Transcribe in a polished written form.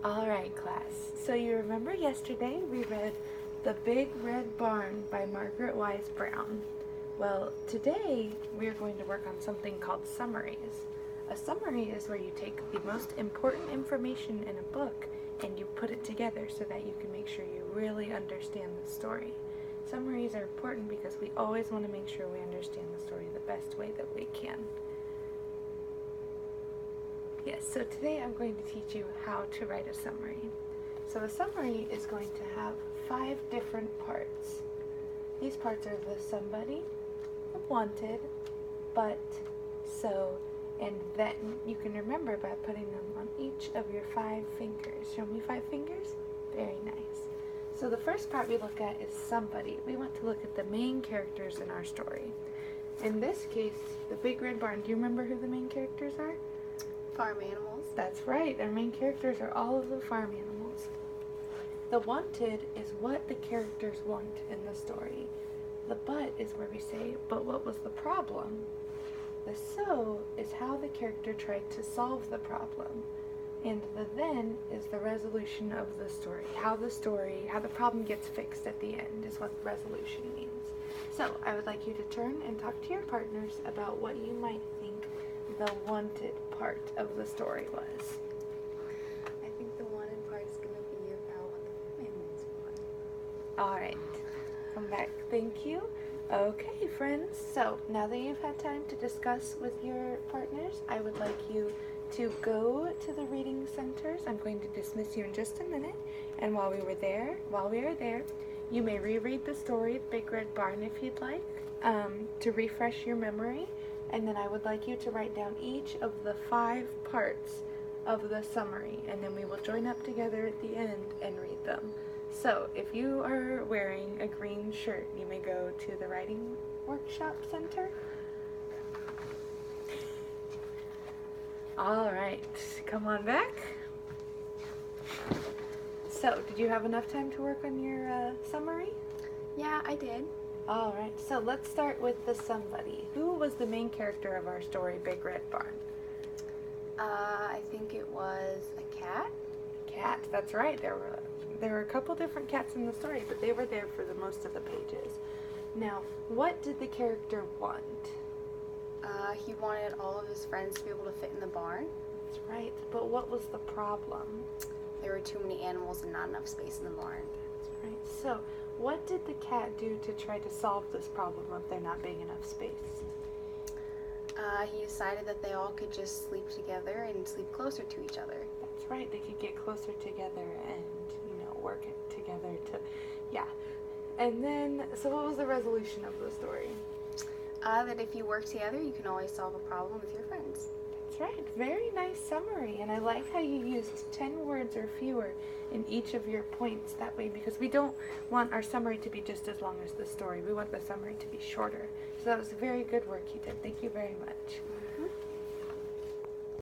Alright, class. So you remember yesterday we read The Big Red Barn by Margaret Wise Brown. Well, today we are going to work on something called summaries. A summary is where you take the most important information in a book and you put it together so that you can make sure you really understand the story. Summaries are important because we always want to make sure we understand the story the best way that we can. Yes, so today I'm going to teach you how to write a summary. So a summary is going to have 5 different parts. These parts are the somebody, the wanted, but, so, and then. You can remember by putting them on each of your 5 fingers. Show me 5 fingers? Very nice. So the first part we look at is somebody. We want to look at the main characters in our story. In this case, the Big Red Barn. Do you remember who the main characters are? Farm animals. That's right. Their main characters are all of the farm animals. The wanted is what the characters want in the story. The but is where we say, but what was the problem? The so is how the character tried to solve the problem. And the then is the resolution of the story. How the problem gets fixed at the end is what resolution means. So I would like you to turn and talk to your partners about what you might think the wanted part of the story was. I think the wanted part is going to be about what the farm animals want. Alright, come back. Thank you. Okay, friends, so now that you've had time to discuss with your partners, I would like you to go to the reading centers. I'm going to dismiss you in just a minute, and while we are there, you may reread the story, Big Red Barn, if you'd like, to refresh your memory. And then I would like you to write down each of the 5 parts of the summary, and then we will join up together at the end and read them. So if you are wearing a green shirt, you may go to the writing workshop center. Alright, come on back. So, did you have enough time to work on your summary? Yeah, I did. Alright, so let's start with the somebody. Who was the main character of our story, Big Red Barn? I think it was a cat. Cat, that's right. There were a couple different cats in the story, but they were there for the most of the pages. Now, what did the character want? He wanted all of his friends to be able to fit in the barn. That's right, but what was the problem? There were too many animals and not enough space in the barn. That's right. So, what did the cat do to try to solve this problem of there not being enough space? He decided that they all could just sleep together and sleep closer to each other. That's right, they could get closer together and, work it together to, yeah. And then, so what was the resolution of the story? That if you work together, you can always solve a problem with your friends. That's right, very nice summary, and I like how you used 10 words or fewer in each of your points that way, because we don't want our summary to be just as long as the story. We want the summary to be shorter. So that was very good work you did. Thank you very much.